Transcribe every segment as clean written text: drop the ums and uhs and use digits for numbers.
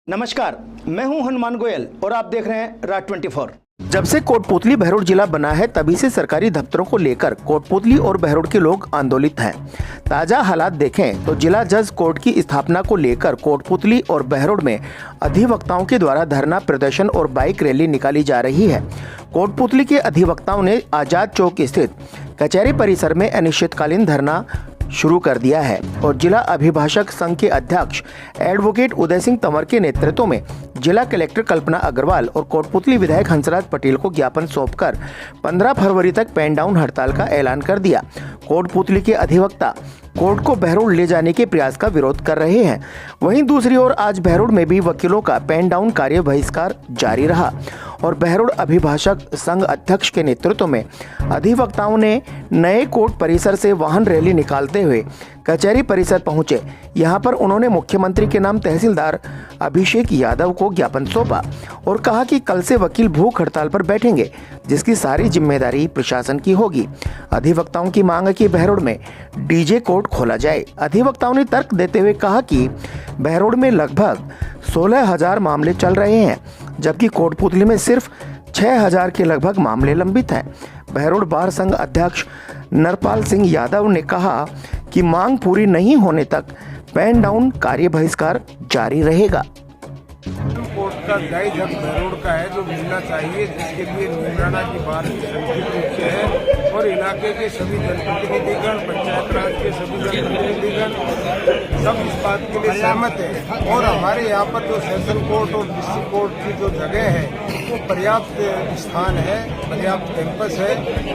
नमस्कार, मैं हूं हनुमान गोयल और आप देख रहे हैं राज 24। जब से कोटपूतली बहरोड जिला बना है तभी से सरकारी दफ्तरों को लेकर कोटपूतली और बहरोड के लोग आंदोलित हैं। ताजा हालात देखें तो जिला जज कोर्ट की स्थापना को लेकर कोटपूतली और बहरोड में अधिवक्ताओं के द्वारा धरना प्रदर्शन और बाइक रैली निकाली जा रही है। कोटपूतली के अधिवक्ताओं ने आजाद चौक स्थित कचहरी परिसर में अनिश्चितकालीन धरना शुरू कर दिया है और जिला अभिभाषक संघ के अध्यक्ष एडवोकेट उदय सिंह तंवर के नेतृत्व में जिला कलेक्टर कल्पना अग्रवाल और कोटपूतली विधायक हंसराज पटेल को ज्ञापन सौंपकर 15 फरवरी तक पेन डाउन हड़ताल का ऐलान कर दिया। कोटपूतली के अधिवक्ता कोर्ट को बहरोड ले जाने के प्रयास का विरोध कर रहे हैं। वहीं दूसरी ओर आज बहरोड में भी वकीलों का पेन डाउन कार्य बहिष्कार जारी रहा और बहरोड अभिभाषक संघ अध्यक्ष के नेतृत्व में अधिवक्ताओं ने नए कोर्ट परिसर से वाहन रैली निकालते हुए कचहरी परिसर पहुंचे। यहां पर उन्होंने मुख्यमंत्री के नाम तहसीलदार अभिषेक यादव को ज्ञापन सौंपा और कहा कि कल से वकील भूख हड़ताल पर बैठेंगे, जिसकी सारी जिम्मेदारी प्रशासन की होगी। अधिवक्ताओं की मांग है कि बहरोड में डीजे कोर्ट खोला जाए। अधिवक्ताओं ने तर्क देते हुए कहा कि बहरोड में लगभग 16,000 मामले चल रहे हैं, जबकि कोटपूतली में सिर्फ 6,000 के लगभग मामले लंबित हैं। बहरोड बार संघ अध्यक्ष नरपाल सिंह यादव ने कहा कि मांग पूरी नहीं होने तक पेन डाउन कार्य बहिष्कार जारी रहेगा। कोर्ट का जायज हक बहरोड का है जो मिलना चाहिए, जिसके लिए निगराना की बात संयुक्त रूप से है और इलाके के सभी जनप्रतिनिधिगण, पंचायत राज के सभी जनप्रतिनिधिगण सब इस बात के लिए सहमत है। और हमारे यहाँ पर जो सेशन कोर्ट और डिस्ट्रिक्ट कोर्ट की जो जगह है वो पर्याप्त स्थान है, पर्याप्त कैंपस है,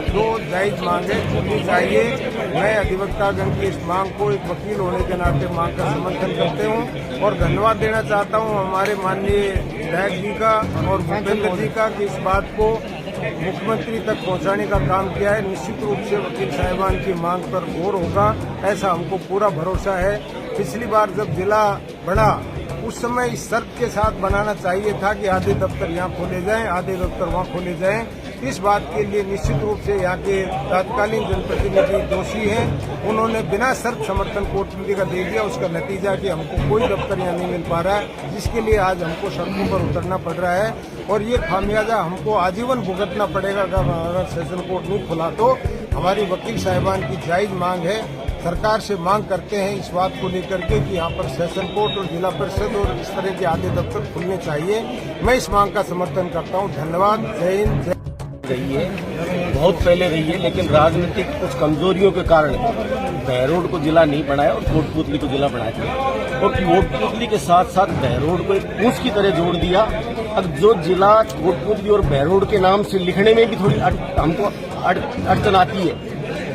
जो जायज मांग है पूरी चाहिए। मैं अधिवक्तागण की इस मांग को एक वकील होने के नाते मांग का समर्थन करते हूँ और धन्यवाद देना चाहता हूँ हमारे माननीय विधायक जी का और भूपेंद्र जी का कि इस बात को मुख्यमंत्री तक पहुंचाने का काम किया है। निश्चित रूप से वकील साहिबान की मांग पर गौर होगा, ऐसा हमको पूरा भरोसा है। पिछली बार जब जिला बढ़ा उस समय इस शर्त के साथ बनाना चाहिए था कि आधे दफ्तर यहाँ खोले जाएं, आधे दफ्तर वहाँ खोले जाएं। इस बात के लिए निश्चित रूप से यहाँ के तत्कालीन जनप्रतिनिधि दोषी हैं। उन्होंने बिना शर्त समर्थन कोटपूतली का दे दिया, उसका नतीजा कि हमको कोई दफ्तर यहाँ नहीं मिल पा रहा है, जिसके लिए आज हमको सड़कों पर उतरना पड़ रहा है और ये खामियाजा हमको आजीवन भुगतना पड़ेगा अगर सेशन कोर्ट नहीं खुला तो। हमारी वकील साहिबान की जायज मांग है, सरकार से मांग करते हैं इस बात को लेकर के कि यहाँ पर सेशन कोर्ट और जिला परिषद और इस तरह के आधे दफ्तर खुलने चाहिए। मैं इस मांग का समर्थन करता हूँ। धन्यवाद। जय हिंद। रही है, बहुत पहले रही है, लेकिन राजनीतिक कुछ कमजोरियों के कारण बहरोड को जिला नहीं बनाया और कोटपूतली को जिला बनाया और कोटपूतली के साथ साथ बहरोड को एक पूंछ की तरह जोड़ दिया। अब जो जिला कोटपूतली और बहरोड के नाम से लिखने में भी थोड़ी हमको अड़चन आती है,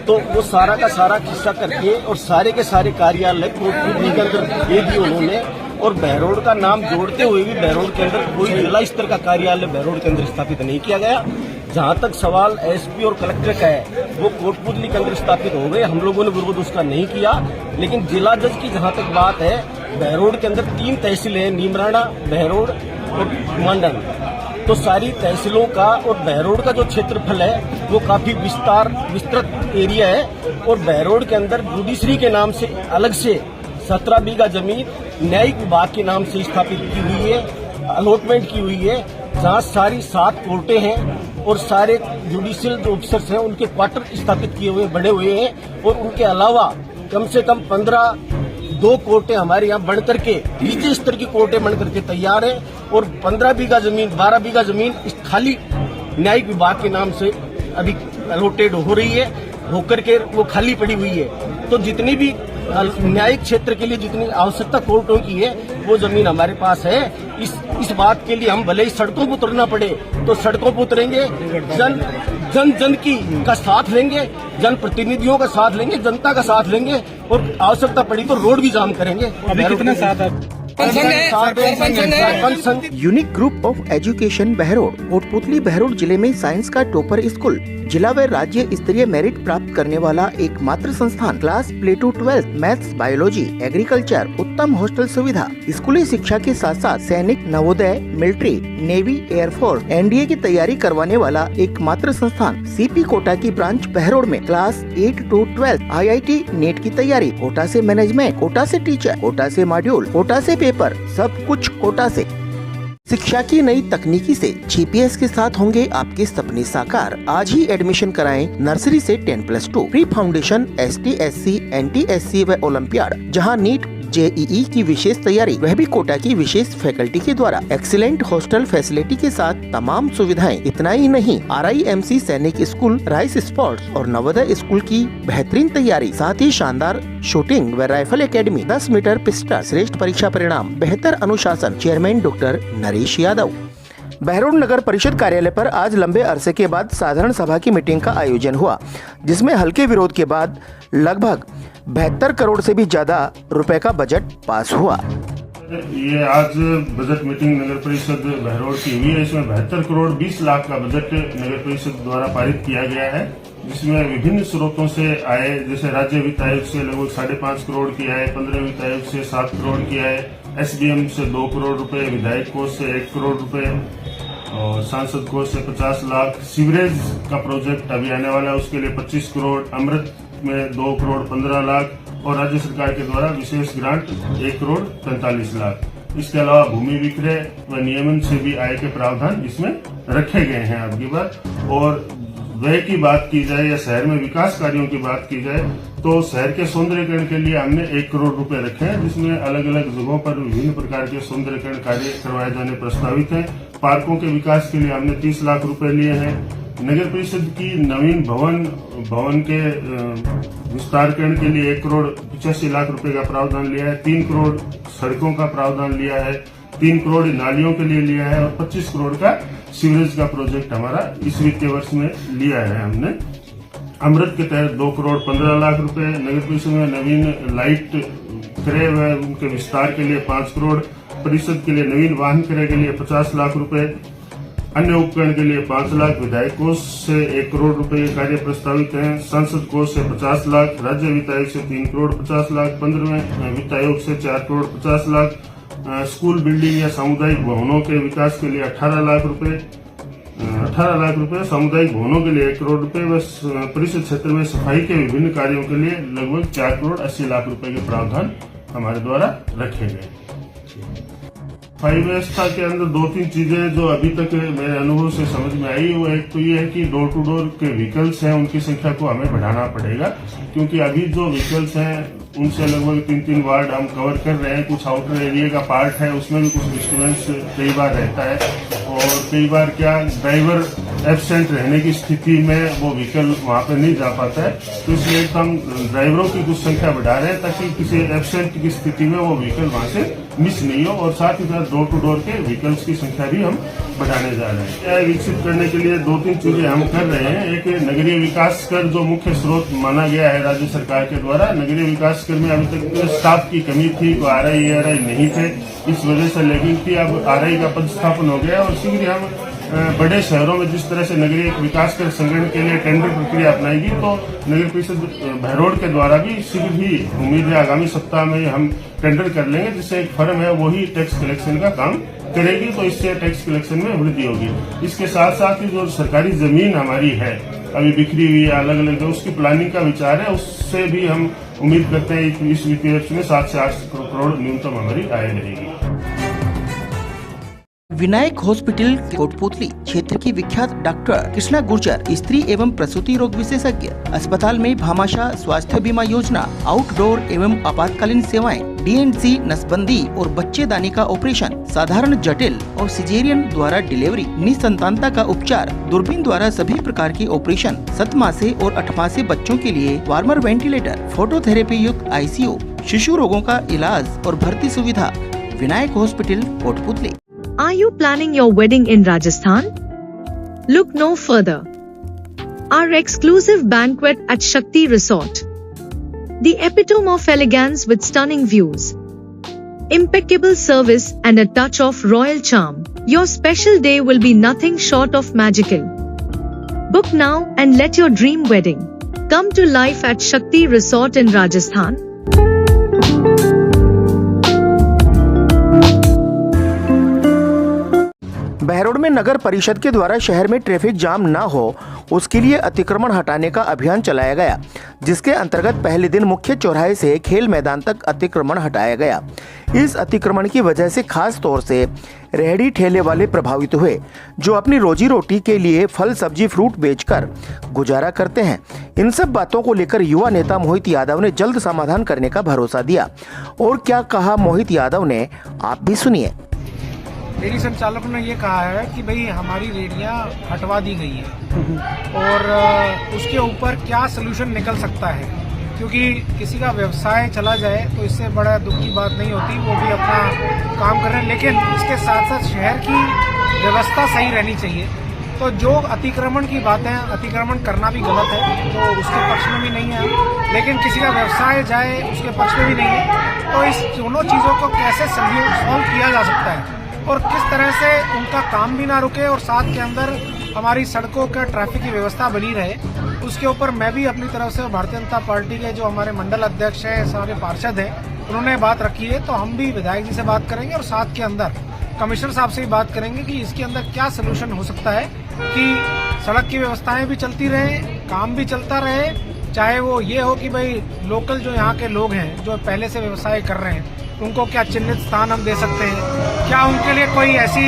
तो वो सारा का सारा किस्सा करके और सारे के सारे कार्यालय कोटपूतली के अंदर दे दिए उन्होंने और बहरोड का नाम जोड़ते हुए भी बहरोड के अंदर कोई जिला स्तर का कार्यालय बहरोड के अंदर स्थापित नहीं किया गया। जहां तक सवाल एसपी और कलेक्टर का है वो कोटपूतली के अंदर स्थापित हो गए, हम लोगों ने विरोध उसका नहीं किया। लेकिन जिला जज की जहां तक बात है, बहरोड के अंदर 3 तहसीलें हैं, नीमराना, बहरोड और मांडन। तो सारी तहसीलों का और बहरोड का जो क्षेत्रफल है वो काफी विस्तृत एरिया है और बहरोड के अंदर जुडिशरी के नाम से अलग से 17 बीघा जमीन न्यायिक विभाग के नाम से स्थापित की हुई है, अलॉटमेंट की हुई है, जहाँ सारी 7 कोर्टें हैं और सारे जुडिशियल जो ऑफिसर्स हैं उनके क्वार्टर स्थापित किए हुए बने हुए हैं और उनके अलावा कम से कम 2 कोर्टें हमारे यहाँ बन करके नीचे स्तर की कोर्टें बन करके तैयार है और 15 बीघा जमीन 12 बीघा जमीन इस खाली न्यायिक विभाग के नाम से अभी अलॉटेड हो रही है, होकर के वो खाली पड़ी हुई है। तो जितनी भी न्यायिक क्षेत्र के लिए जितनी आवश्यकता कोर्टों की है वो जमीन हमारे पास है। इस बात के लिए हम भले ही सड़कों पर उतरना पड़े तो सड़कों पर उतरेंगे, जन की का साथ लेंगे, जन प्रतिनिधियों का साथ लेंगे, जनता का साथ लेंगे और आवश्यकता पड़ी तो रोड भी जाम करेंगे। अभी कितना साथ है? Unique group of education Behror Kotputli Behror जिले में साइंस का टॉपर स्कूल, जिला व राज्य स्तरीय मेरिट प्राप्त करने वाला एकमात्र संस्थान, class play to 12 maths, biology, agriculture, उत्तम हॉस्टल सुविधा, स्कूली शिक्षा के साथ साथ सैनिक, Navodaya, military, navy, air force, NDA की तैयारी करवाने वाला एकमात्र संस्थान। सीपी कोटा की ब्रांच बहरोड में क्लास 8 to 12 IIT नेट की तैयारी, कोटा से मैनेजमेंट, कोटा से टीचर, कोटा से मॉड्यूल, कोटा से पेपर सब कुछ कोटा से। शिक्षा की नई तकनीकी से GPS के साथ होंगे आपके सपने साकार। आज ही एडमिशन कराएं नर्सरी से 10+2 pre foundation ST SC NT SC व ओलंपियाड, जहां नीट JEE की विशेष तैयारी, वह भी कोटा की विशेष फैकल्टी के द्वारा। एक्सीलेंट हॉस्टल फैसिलिटी के साथ तमाम सुविधाएं। इतना ही नहीं, RIMC सैनिक स्कूल, राइस स्पोर्ट्स और नवोदय स्कूल की बेहतरीन तैयारी, साथ ही शानदार शूटिंग व राइफल एकेडमी, 10 मीटर पिस्टल, श्रेष्ठ परीक्षा परिणाम, बेहतर अनुशासन। Chairman doctor Naresh Yadav. बहरोड नगर परिषद कार्यालय पर आज लंबे अरसे के बाद साधारण सभा की मीटिंग का आयोजन हुआ, जिसमें हल्के विरोध के बाद लगभग 72 करोड़ से भी ज्यादा रुपए का बजट पास हुआ। ये आज बजट मीटिंग नगर परिषद बहरोड की हुई है। इसमें 72 करोड़ 20 लाख का बजट नगर परिषद द्वारा पारित किया गया है, जिसमें विभिन्न स्रोतों से आए, जैसे राज्य वित्त आयोग से लगभग 5.5 करोड़ की आए, 15 वित्त आयोग से 7 करोड़ की आए, SBM से 2 करोड़ रुपए, विधायक कोष से 1 करोड़ रुपए और सांसद कोष से 50 लाख। सीवरेज का प्रोजेक्ट अभी आने वाला है, उसके लिए 25 करोड़, अमृत में 2 करोड़ 15 लाख और राज्य सरकार के द्वारा विशेष ग्रांट 1 करोड़ 45 लाख। इसके अलावा भूमि विक्रय व नियमन से भी आय के प्रावधान इसमें रखे गए हैं अब की बार। और व्यय की बात की जाए या शहर में विकास कार्यों की बात की जाए तो शहर के सौंदर्यीकरण के लिए हमने 1 करोड़ रुपए रखे हैं, जिसमें अलग अलग जगहों पर विभिन्न प्रकार के सौंदर्यीकरण कार्य करवाए जाने प्रस्तावित हैं। पार्कों के विकास के लिए हमने 30 लाख रुपए लिए हैं। नगर परिषद की नवीन भवन के विस्तारीकरण के लिए 1 करोड़ 85 लाख रुपए का प्रावधान लिया है। 3 करोड़ सड़कों का प्रावधान लिया है, 3 करोड़ नालियों के लिए लिया है और 25 करोड़ का सीवरेज का प्रोजेक्ट हमारा इस वित्तीय वर्ष में लिया है हमने। अमृत के तहत 2 करोड़ 15 लाख रुपए, नगर परिषद में नवीन लाइट क्रय व उनके विस्तार के लिए 5 करोड़, परिषद के लिए नवीन वाहन क्रय के लिए 50 लाख रुपए, अन्य उपकरण के लिए 5 लाख, विधायक कोष से 1 करोड़ रुपए कार्य प्रस्तावित हैं, सांसद कोष से 50 लाख, राज्य वित्त आयोग से 3 करोड़ 50 लाख, 15वें वित्त आयोग से 4 करोड़ 50 लाख, स्कूल बिल्डिंग या सामुदायिक भवनों के विकास के लिए 18 लाख रुपए, सामुदायिक भवनों के लिए 1 करोड़ रुपए व परिषद क्षेत्र में सफाई के विभिन्न कार्यों के लिए लगभग 4 करोड़ 80 लाख रुपए के प्रावधान हमारे द्वारा रखे गए। सफाई व्यवस्था के अंदर 2-3 चीजें जो अभी तक मेरे अनुभव से समझ में आई, वो एक तो ये है कि डोर टू डोर के व्हीकल्स हैं उनकी संख्या को हमें बढ़ाना पड़ेगा, क्योंकि अभी जो व्हीकल्स हैं उनसे लगभग 3-3 वार्ड हम कवर कर रहे हैं। कुछ आउटर एरिया का पार्ट है, उसमें भी कुछ डिस्टर्बेंस कई बार रहता है और कई बार क्या ड्राइवर एब्सेंट रहने की स्थिति में वो व्हीकल वहां पर नहीं जा पाता है, तो इसलिए हम ड्राइवरों की कुछ संख्या बढ़ा रहे हैं ताकि किसी एब्सेंट की स्थिति में वो व्हीकल वहां से मिस नहीं हो, और साथ ही साथ डोर टू डोर के व्हीकल्स की संख्या भी हम बढ़ाने जा रहे हैं। यह विकसित करने के लिए 2-3 चीजें हम कर रहे हैं। एक नगरीय विकास कर जो मुख्य स्रोत माना गया है राज्य सरकार के द्वारा, नगरीय विकास कर में अभी तक स्टाफ की कमी थी, तो RI नहीं थे, इस वजह से लैगिंग थी। अब RI का पद स्थापन हो गया और शीघ्र हम बड़े शहरों में जिस तरह से नगरीय विकास कर संगठन के लिए टेंडर प्रक्रिया अपनाएगी, तो नगर परिषद बहरोड के द्वारा भी शीघ्र ही उम्मीद है आगामी सप्ताह में हम टेंडर कर लेंगे, जिससे एक फर्म है वही टैक्स कलेक्शन का काम करेगी, तो इससे टैक्स कलेक्शन में वृद्धि होगी। इसके साथ साथ ही जो सरकारी जमीन हमारी है अभी बिखरी हुई है अलग अलग, उसकी प्लानिंग का विचार है, उससे भी हम उम्मीद करते हैं कि इस वित्तीय वर्ष में 7 से 8 करोड़ न्यूनतम हमारी आय रहेगी। विनायक हॉस्पिटल कोटपुतली क्षेत्र की विख्यात डॉक्टर कृष्णा गुर्जर, स्त्री एवं प्रसूति रोग विशेषज्ञ। अस्पताल में भामाशाह स्वास्थ्य बीमा योजना, आउटडोर एवं आपातकालीन सेवाएं, DNC नसबंदी और बच्चेदानी का ऑपरेशन, साधारण जटिल और सिजेरियन द्वारा डिलीवरी, निसंतानता का उपचार, दूरबीन द्वारा सभी प्रकार के ऑपरेशन, 7 मासे और 8 मासे बच्चों के लिए वार्मर वेंटिलेटर, फोटोथेरेपी युक्त ICU, शिशु रोगों का इलाज और भर्ती सुविधा। Vinayak hospital Kotputli. Are you planning your wedding in Rajasthan? Look no further. Our exclusive banquet at Shakti Resort. The epitome of elegance with stunning views, impeccable service and a touch of royal charm. Your special day will be nothing short of magical. Book now and let your dream wedding come to life at Shakti Resort in Rajasthan. Behror में नगर परिषद के द्वारा शहर में traffic jam न हो उसके लिए अतिक्रमण हटाने का अभियान चलाया गया, जिसके अंतर्गत पहले दिन मुख्य चौराहे से खेल मैदान तक अतिक्रमण हटाया गया। इस अतिक्रमण की वजह से खास तौर से रेहड़ी ठेले वाले प्रभावित हुए, जो अपनी रोजी रोटी के लिए फल सब्जी फ्रूट बेचकर गुजारा करते हैं। इन सब बातों को लेकर युवा नेता मोहित यादव ने जल्द समाधान करने का भरोसा दिया। और क्या कहा मोहित यादव ने, आप भी सुनिए। रेहड़ी संचालकों ने ये कहा है कि भाई हमारी रेहड़ियाँ हटवा दी गई है और उसके ऊपर क्या सलूशन निकल सकता है, क्योंकि किसी का व्यवसाय चला जाए तो इससे बड़ा दुख की बात नहीं होती, वो भी अपना काम कर रहे हैं, लेकिन इसके साथ साथ शहर की व्यवस्था सही रहनी चाहिए। तो जो अतिक्रमण की बातें, अतिक्रमण करना भी गलत है, तो उसके पक्ष में भी नहीं है, लेकिन किसी का व्यवसाय जाए उसके पक्ष में भी नहीं है। तो इस दोनों चीज़ों को कैसे सॉल्व किया जा सकता है और किस तरह से उनका काम भी ना रुके और साथ के अंदर हमारी सड़कों का ट्रैफिक की व्यवस्था बनी रहे, उसके ऊपर मैं भी अपनी तरफ से भारतीय जनता पार्टी के जो हमारे मंडल अध्यक्ष हैं, सारे पार्षद हैं, उन्होंने बात रखी है। तो हम भी विधायक जी से बात करेंगे और साथ के अंदर कमिश्नर साहब से भी बात करेंगे कि इसके अंदर क्या सलूशन हो सकता है कि सड़क की व्यवस्थाएं भी चलती रहे, काम भी चलता रहे, चाहे वो ये हो कि भाई लोकल जो यहाँ के लोग हैं जो पहले से व्यवसाय कर रहे हैं उनको क्या चिन्हित स्थान हम दे सकते हैं, क्या उनके लिए कोई ऐसी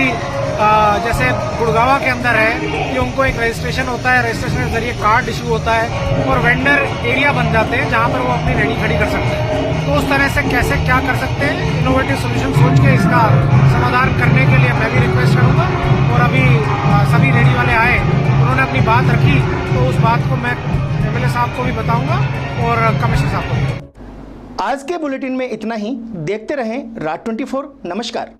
जैसे गुड़गावा के अंदर है कि उनको एक रजिस्ट्रेशन होता है, रजिस्ट्रेशन के जरिए कार्ड इशू होता है और वेंडर एरिया बन जाते हैं जहाँ पर वो अपनी रेहड़ी खड़ी कर सकते हैं। तो उस तरह से कैसे क्या कर सकते हैं, इनोवेटिव सोल्यूशन सोच के इसका समाधान करने के लिए मैं भी रिक्वेस्ट करूँगा। और अभी सभी रेहड़ी वाले आए, उन्होंने अपनी बात रखी, तो उस बात को मैं MLA साहब को भी बताऊँगा और कमिश्नर साहब को भी। आज के बुलेटिन में इतना ही। देखते रहें राज 24। नमस्कार।